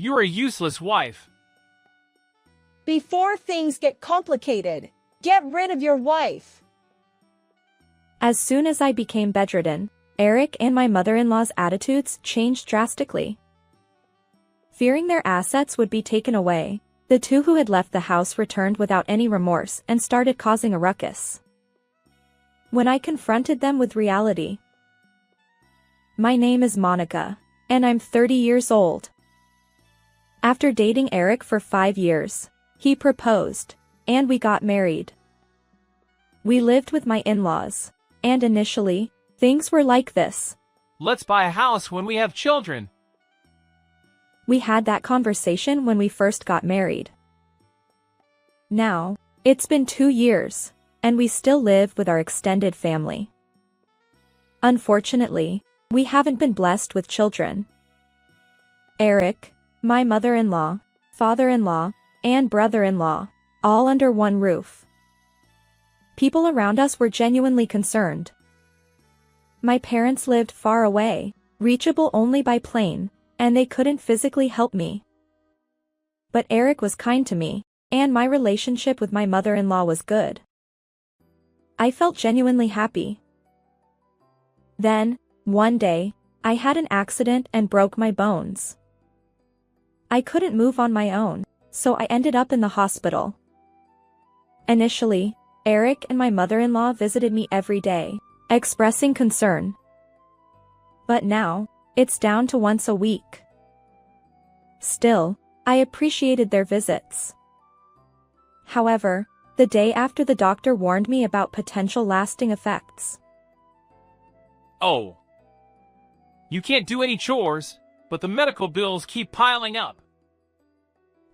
You're a useless wife. Before things get complicated, get rid of your wife. As soon as I became bedridden, Eric and my mother-in-law's attitudes changed drastically. Fearing their assets would be taken away, the two who had left the house returned without any remorse and started causing a ruckus. When I confronted them with reality, my name is Monica, and I'm 30 years old. After dating Eric for 5 years, he proposed, and we got married. We lived with my in-laws, and initially, things were like this. Let's buy a house when we have children. We had that conversation when we first got married. Now, it's been 2 years, and we still live with our extended family. Unfortunately, we haven't been blessed with children. Eric, my mother-in-law, father-in-law, and brother-in-law, all under one roof. People around us were genuinely concerned. My parents lived far away, reachable only by plane, and they couldn't physically help me. But Eric was kind to me, and my relationship with my mother-in-law was good. I felt genuinely happy. Then, one day, I had an accident and broke my bones. I couldn't move on my own, so I ended up in the hospital. Initially, Eric and my mother-in-law visited me every day, expressing concern. But now, it's down to once a week. Still, I appreciated their visits. However, the day after the doctor warned me about potential lasting effects. Oh. You can't do any chores, but the medical bills keep piling up.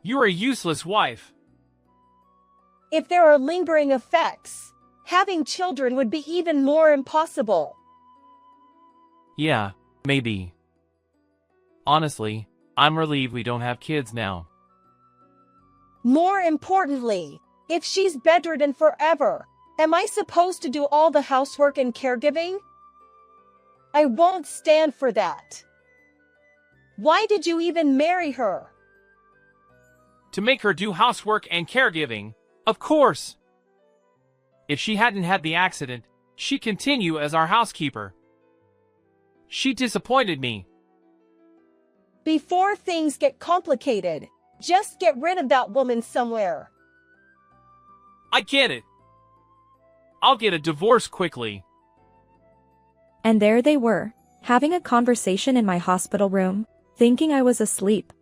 You're a useless wife. If there are lingering effects, having children would be even more impossible. Yeah, maybe. Honestly, I'm relieved we don't have kids now. More importantly, if she's bedridden forever, am I supposed to do all the housework and caregiving? I won't stand for that. Why did you even marry her? To make her do housework and caregiving, of course. If she hadn't had the accident, she'd continue as our housekeeper. She disappointed me. Before things get complicated, just get rid of that woman somewhere. I get it. I'll get a divorce quickly. And there they were, having a conversation in my hospital room, thinking I was asleep.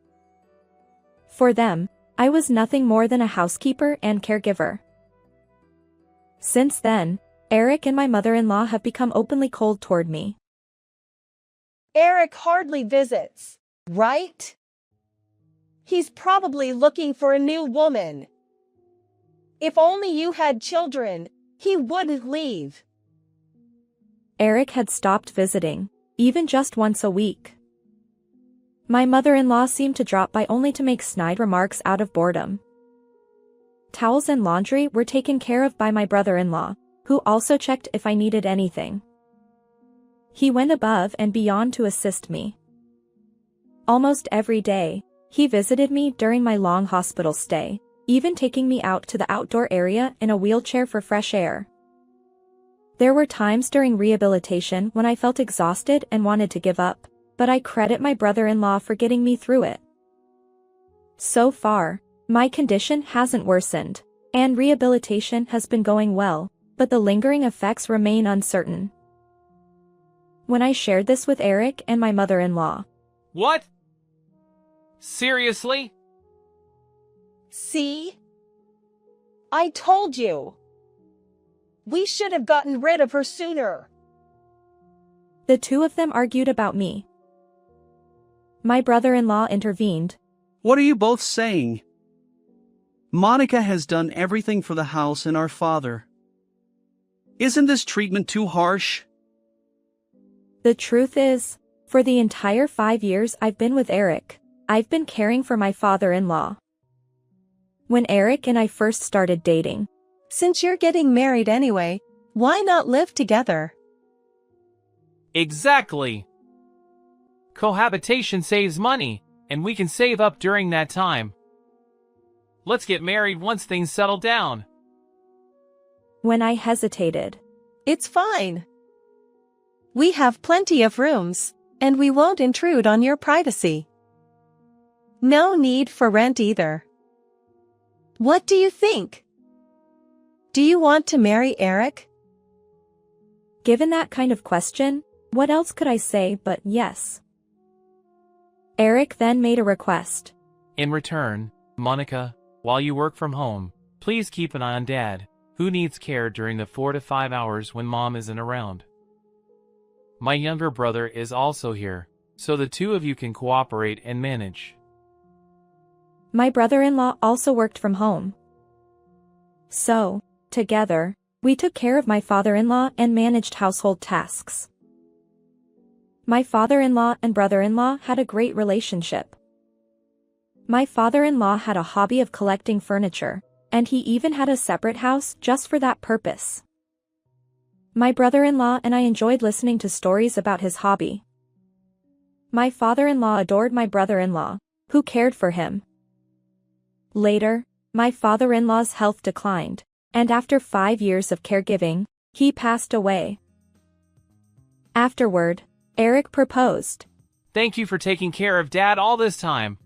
For them, I was nothing more than a housekeeper and caregiver. Since then, Eric and my mother-in-law have become openly cold toward me. Eric hardly visits, right? He's probably looking for a new woman. If only you had children, he wouldn't leave. Eric had stopped visiting, even just once a week. My mother-in-law seemed to drop by only to make snide remarks out of boredom. Towels and laundry were taken care of by my brother-in-law, who also checked if I needed anything. He went above and beyond to assist me. Almost every day, he visited me during my long hospital stay, even taking me out to the outdoor area in a wheelchair for fresh air. There were times during rehabilitation when I felt exhausted and wanted to give up, but I credit my brother-in-law for getting me through it. So far, my condition hasn't worsened, and rehabilitation has been going well, but the lingering effects remain uncertain. When I shared this with Eric and my mother-in-law. What? Seriously? See? I told you. We should have gotten rid of her sooner. The two of them argued about me. My brother-in-law intervened. What are you both saying? Monica has done everything for the house and our father. Isn't this treatment too harsh? The truth is, for the entire 5 years I've been with Eric, I've been caring for my father-in-law. When Eric and I first started dating, since you're getting married anyway, why not live together? Exactly. Cohabitation saves money, and we can save up during that time. Let's get married once things settle down. When I hesitated, It's fine. We have plenty of rooms, and we won't intrude on your privacy. No need for rent either. What do you think? Do you want to marry Eric? given that kind of question, what else could I say but yes? Eric then made a request. In return, Monica, while you work from home, please keep an eye on Dad, who needs care during the 4 to 5 hours when Mom isn't around. My younger brother is also here, so the two of you can cooperate and manage. My brother-in-law also worked from home. So, together, we took care of my father-in-law and managed household tasks. My father-in-law and brother-in-law had a great relationship. My father-in-law had a hobby of collecting furniture, and he even had a separate house just for that purpose. My brother-in-law and I enjoyed listening to stories about his hobby. My father-in-law adored my brother-in-law, who cared for him. Later, my father-in-law's health declined, and after 5 years of caregiving, he passed away. Afterward, Eric proposed. Thank you for taking care of Dad all this time.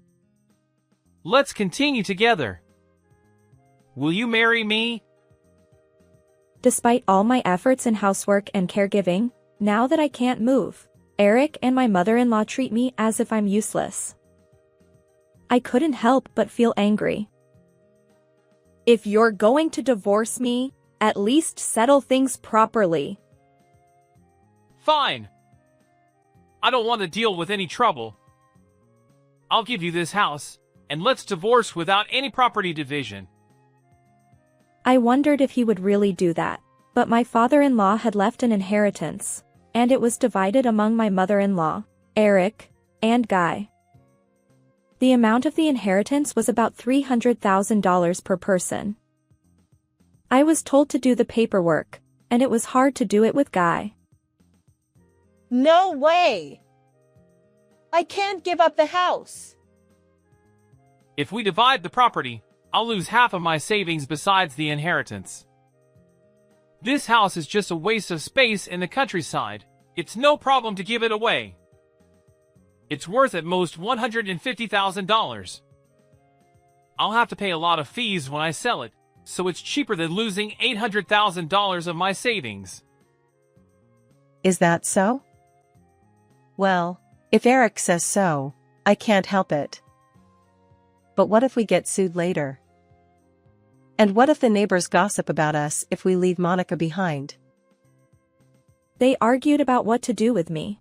Let's continue together. Will you marry me? Despite all my efforts in housework and caregiving, now that I can't move, Eric and my mother-in-law treat me as if I'm useless. I couldn't help but feel angry. If you're going to divorce me, at least settle things properly. Fine. I don't want to deal with any trouble. I'll give you this house, and let's divorce without any property division. I wondered if he would really do that, but my father-in-law had left an inheritance, and it was divided among my mother-in-law, Eric, and Guy. The amount of the inheritance was about $300,000 per person. I was told to do the paperwork, and it was hard to do it with Guy. No way! I can't give up the house. If we divide the property, I'll lose half of my savings besides the inheritance. This house is just a waste of space in the countryside. It's no problem to give it away. It's worth at most $150,000. I'll have to pay a lot of fees when I sell it, so it's cheaper than losing $800,000 of my savings. Is that so? Well, if Eric says so, I can't help it. But what if we get sued later? And what if the neighbors gossip about us if we leave Monica behind? They argued about what to do with me.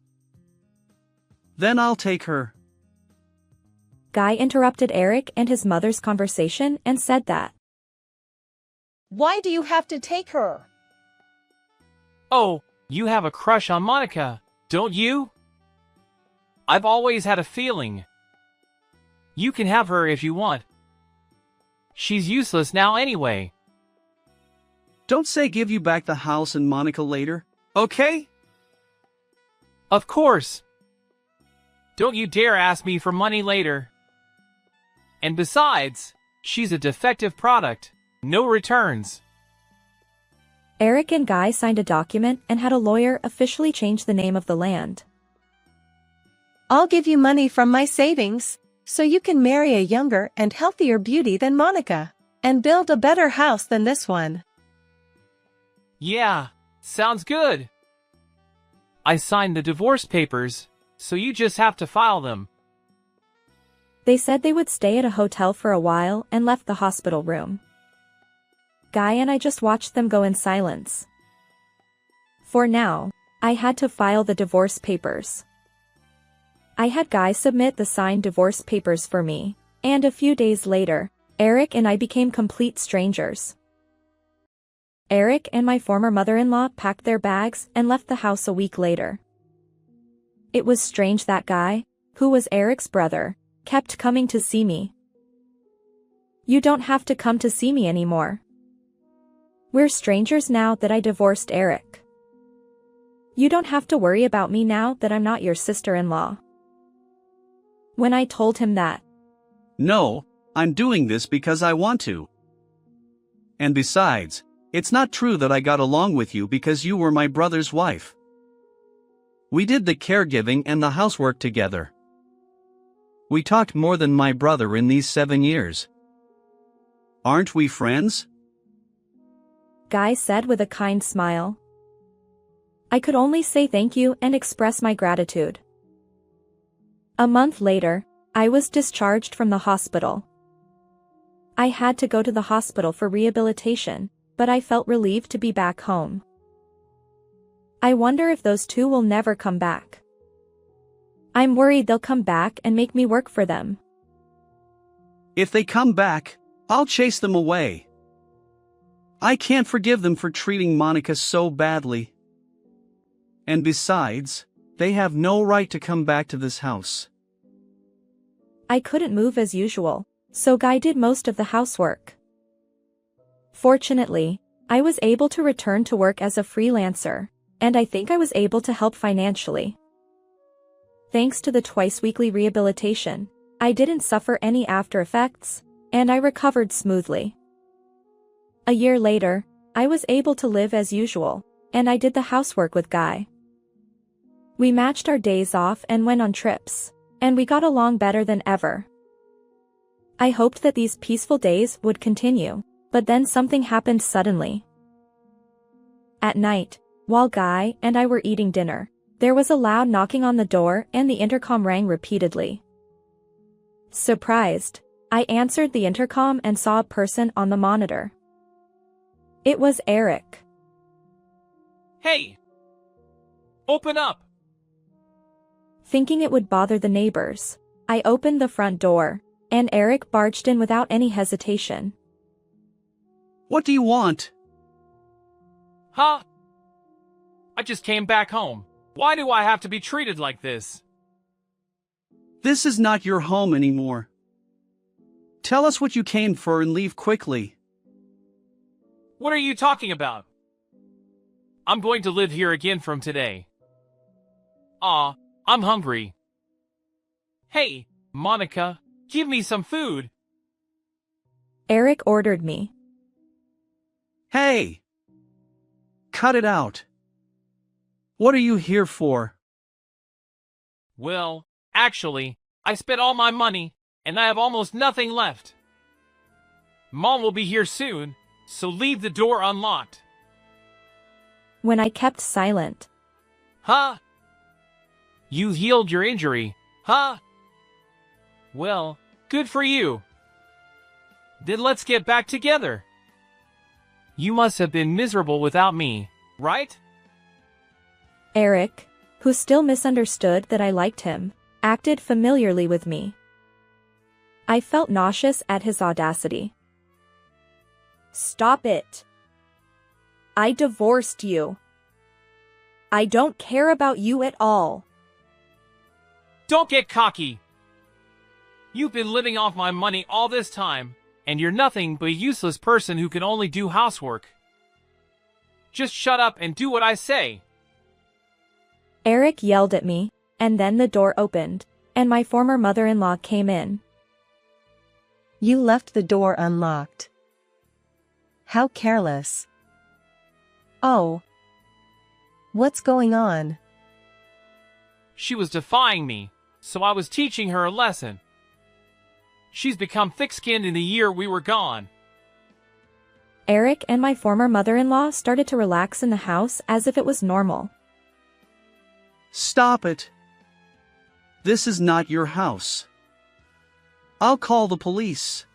Then I'll take her. Guy interrupted Eric and his mother's conversation and said that. Why do you have to take her? Oh, you have a crush on Monica, don't you? I've always had a feeling. You can have her if you want. She's useless now anyway. Don't say give you back the house and Monica later, okay? Of course. Don't you dare ask me for money later. And besides, she's a defective product. No returns. Eric and Guy signed a document and had a lawyer officially change the name of the land. I'll give you money from my savings, so you can marry a younger and healthier beauty than Monica, and build a better house than this one. Yeah, sounds good. I signed the divorce papers, so you just have to file them. They said they would stay at a hotel for a while and left the hospital room. Guy and I just watched them go in silence. For now, I had to file the divorce papers. I had Guy submit the signed divorce papers for me, and a few days later, Eric and I became complete strangers. Eric and my former mother-in-law packed their bags and left the house a week later. It was strange that Guy, who was Eric's brother, kept coming to see me. You don't have to come to see me anymore. We're strangers now that I divorced Eric. You don't have to worry about me now that I'm not your sister-in-law. When I told him that, No, I'm doing this because I want to. And besides, it's not true that I got along with you because you were my brother's wife. We did the caregiving and the housework together. We talked more than my brother in these 7 years. Aren't we friends? Guy said with a kind smile. I could only say thank you and express my gratitude. A month later, I was discharged from the hospital. I had to go to the hospital for rehabilitation, but I felt relieved to be back home. I wonder if those two will never come back. I'm worried they'll come back and make me work for them. If they come back, I'll chase them away. I can't forgive them for treating Monica so badly. And besides, they have no right to come back to this house. I couldn't move as usual, so Guy did most of the housework. Fortunately, I was able to return to work as a freelancer, and I think I was able to help financially. Thanks to the twice-weekly rehabilitation, I didn't suffer any after effects, and I recovered smoothly. A year later, I was able to live as usual, and I did the housework with Guy. We matched our days off and went on trips, and we got along better than ever. I hoped that these peaceful days would continue, but then something happened suddenly. At night, while Guy and I were eating dinner, there was a loud knocking on the door and the intercom rang repeatedly. Surprised, I answered the intercom and saw a person on the monitor. It was Eric. Hey! Open up! Thinking it would bother the neighbors, I opened the front door, and Eric barged in without any hesitation. What do you want? Huh? I just came back home. Why do I have to be treated like this? This is not your home anymore. Tell us what you came for and leave quickly. What are you talking about? I'm going to live here again from today. Aw, I'm hungry. Hey, Monica, give me some food. Eric ordered me. Hey! Cut it out. What are you here for? Well, actually, I spent all my money, and I have almost nothing left. Mom will be here soon, so leave the door unlocked. When I kept silent, Huh? You healed your injury, huh? Well, good for you. Then let's get back together. You must have been miserable without me, right? Eric, who still misunderstood that I liked him, acted familiarly with me. I felt nauseous at his audacity. Stop it. I divorced you. I don't care about you at all. Don't get cocky. You've been living off my money all this time, and you're nothing but a useless person who can only do housework. Just shut up and do what I say. Eric yelled at me, and then the door opened, and my former mother-in-law came in. You left the door unlocked. How careless. Oh. What's going on? She was defying me, so I was teaching her a lesson. She's become thick-skinned in the year we were gone. Eric and my former mother-in-law started to relax in the house as if it was normal. Stop it. This is not your house. I'll call the police.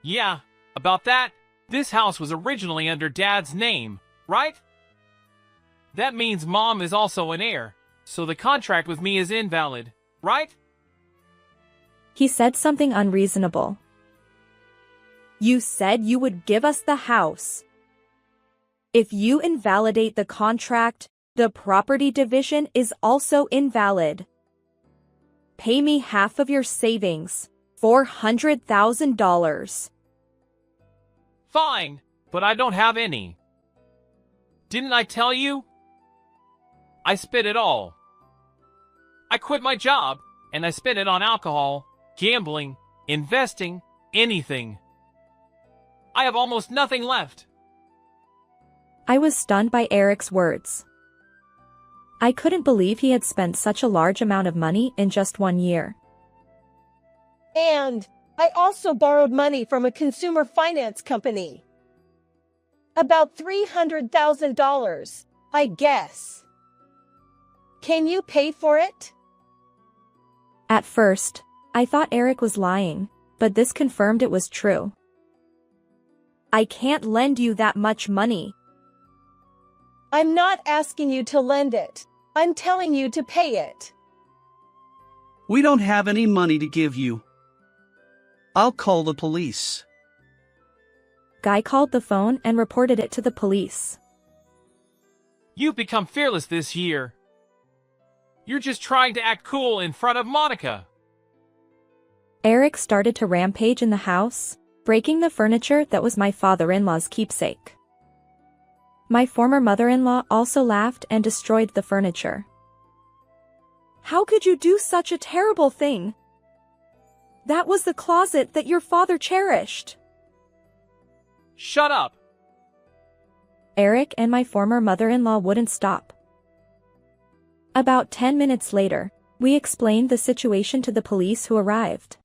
Yeah, about that, this house was originally under Dad's name, right? That means Mom is also an heir, so the contract with me is invalid, right? He said something unreasonable. You said you would give us the house. If you invalidate the contract, the property division is also invalid. Pay me half of your savings, $400,000. Fine, but I don't have any. Didn't I tell you? I spent it all. I quit my job, and I spent it on alcohol, gambling, investing, anything. I have almost nothing left. I was stunned by Eric's words. I couldn't believe he had spent such a large amount of money in just 1 year. And I also borrowed money from a consumer finance company. About $300,000, I guess. Can you pay for it? At first, I thought Eric was lying, but this confirmed it was true. I can't lend you that much money. I'm not asking you to lend it. I'm telling you to pay it. We don't have any money to give you. I'll call the police. Guy called the phone and reported it to the police. You've become fearless this year. You're just trying to act cool in front of Monica. Eric started to rampage in the house, breaking the furniture that was my father-in-law's keepsake. My former mother-in-law also laughed and destroyed the furniture. How could you do such a terrible thing? That was the closet that your father cherished. Shut up. Eric and my former mother-in-law wouldn't stop. About 10 minutes later, we explained the situation to the police who arrived.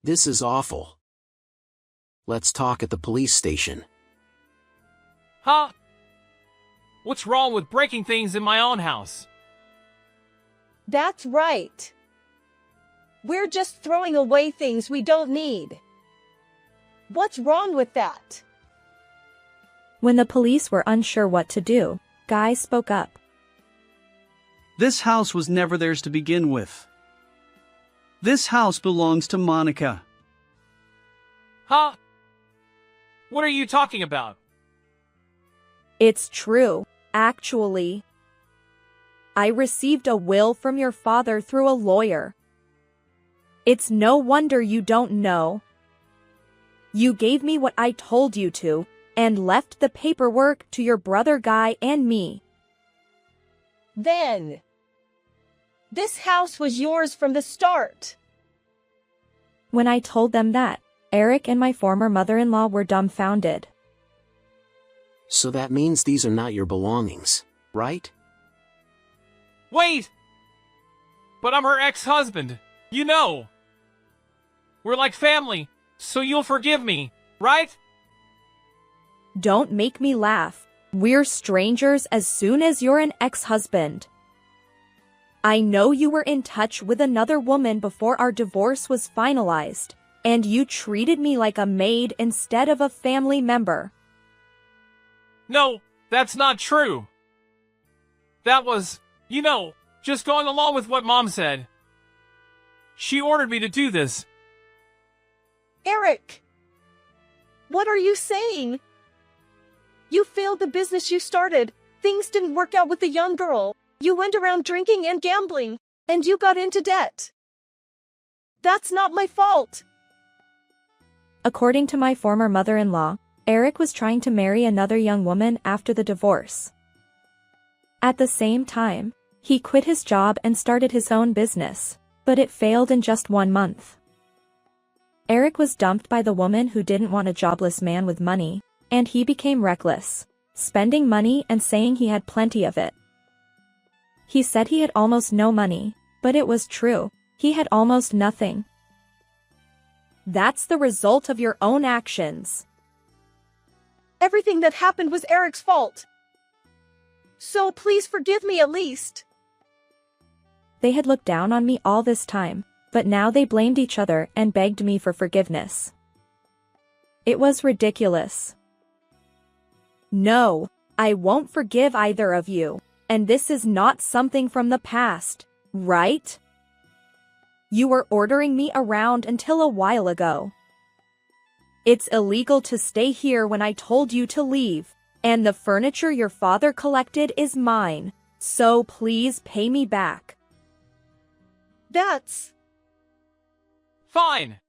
This is awful. Let's talk at the police station. Huh? What's wrong with breaking things in my own house? That's right. We're just throwing away things we don't need. What's wrong with that? When the police were unsure what to do, Guy spoke up. This house was never theirs to begin with. This house belongs to Monica. Huh? What are you talking about? It's true, actually. I received a will from your father through a lawyer. It's no wonder you don't know. You gave me what I told you to, and left the paperwork to your brother Guy and me. Then, this house was yours from the start. When I told them that, Eric and my former mother-in-law were dumbfounded. So that means these are not your belongings, right? Wait! But I'm her ex-husband, you know. We're like family, so you'll forgive me, right? Don't make me laugh. We're strangers as soon as you're an ex-husband. I know you were in touch with another woman before our divorce was finalized, and you treated me like a maid instead of a family member. No, that's not true. That was, you know, just going along with what Mom said. She ordered me to do this. Eric! What are you saying? You failed the business you started. Things didn't work out with the young girl. You went around drinking and gambling, and you got into debt. That's not my fault. According to my former mother-in-law, Eric was trying to marry another young woman after the divorce. At the same time, he quit his job and started his own business, but it failed in just 1 month. Eric was dumped by the woman who didn't want a jobless man with money, and he became reckless, spending money and saying he had plenty of it. He said he had almost no money, but it was true, he had almost nothing. That's the result of your own actions. Everything that happened was Eric's fault. So please forgive me at least. They had looked down on me all this time, but now they blamed each other and begged me for forgiveness. It was ridiculous. No, I won't forgive either of you, and this is not something from the past, right? You were ordering me around until a while ago. It's illegal to stay here when I told you to leave, and the furniture your father collected is mine, so please pay me back. That's... Fine.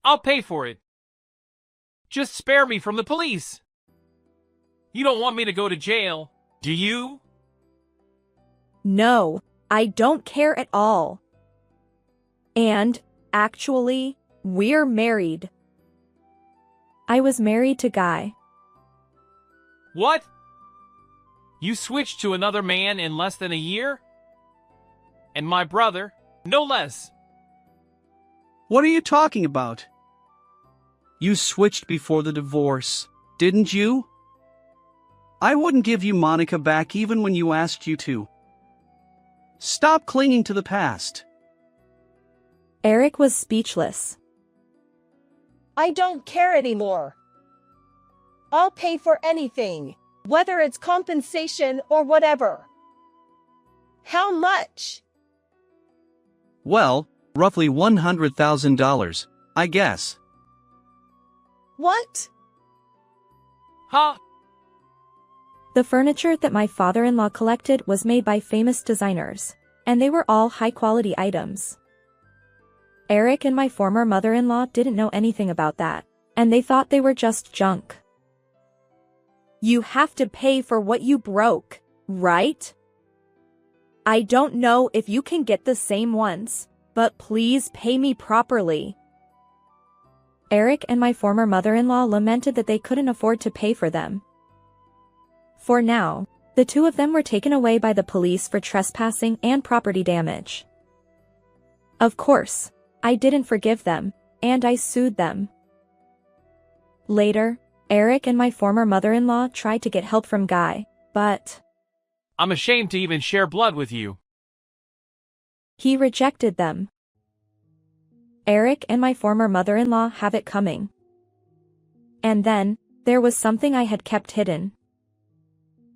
I'll pay for it. Just spare me from the police. You don't want me to go to jail, do you? No, I don't care at all. And, actually, we're married. I was married to Guy. What? You switched to another man in less than a year? And my brother, no less. What are you talking about? You switched before the divorce, didn't you? I wouldn't give you Monica back even when you asked you to. Stop clinging to the past. Eric was speechless. I don't care anymore. I'll pay for anything, whether it's compensation or whatever. How much? Well, roughly $100,000, I guess. What? Huh? The furniture that my father-in-law collected was made by famous designers, and they were all high-quality items. Eric and my former mother-in-law didn't know anything about that, and they thought they were just junk. You have to pay for what you broke, right? I don't know if you can get the same ones, but please pay me properly. Eric and my former mother-in-law lamented that they couldn't afford to pay for them. For now, the two of them were taken away by the police for trespassing and property damage. Of course, I didn't forgive them, and I sued them. Later, Eric and my former mother-in-law tried to get help from Guy, but I'm ashamed to even share blood with you. he rejected them. Eric and my former mother-in-law have it coming. And then, there was something I had kept hidden.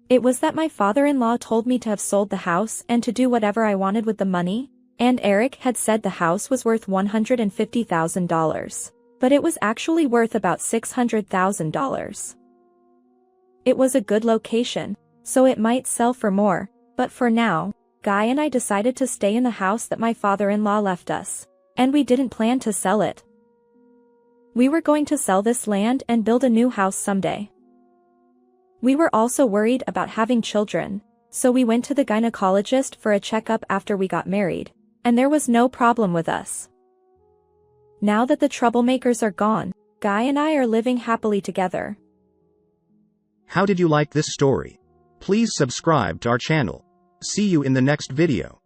It was that my father-in-law told me to have sold the house and to do whatever I wanted with the money, and Eric had said the house was worth $150,000, but it was actually worth about $600,000. It was a good location, so it might sell for more, but for now, Guy and I decided to stay in the house that my father-in-law left us, and we didn't plan to sell it. We were going to sell this land and build a new house someday. We were also worried about having children, so we went to the gynecologist for a checkup after we got married, and there was no problem with us. Now that the troublemakers are gone, Guy and I are living happily together. How did you like this story? Please subscribe to our channel. See you in the next video.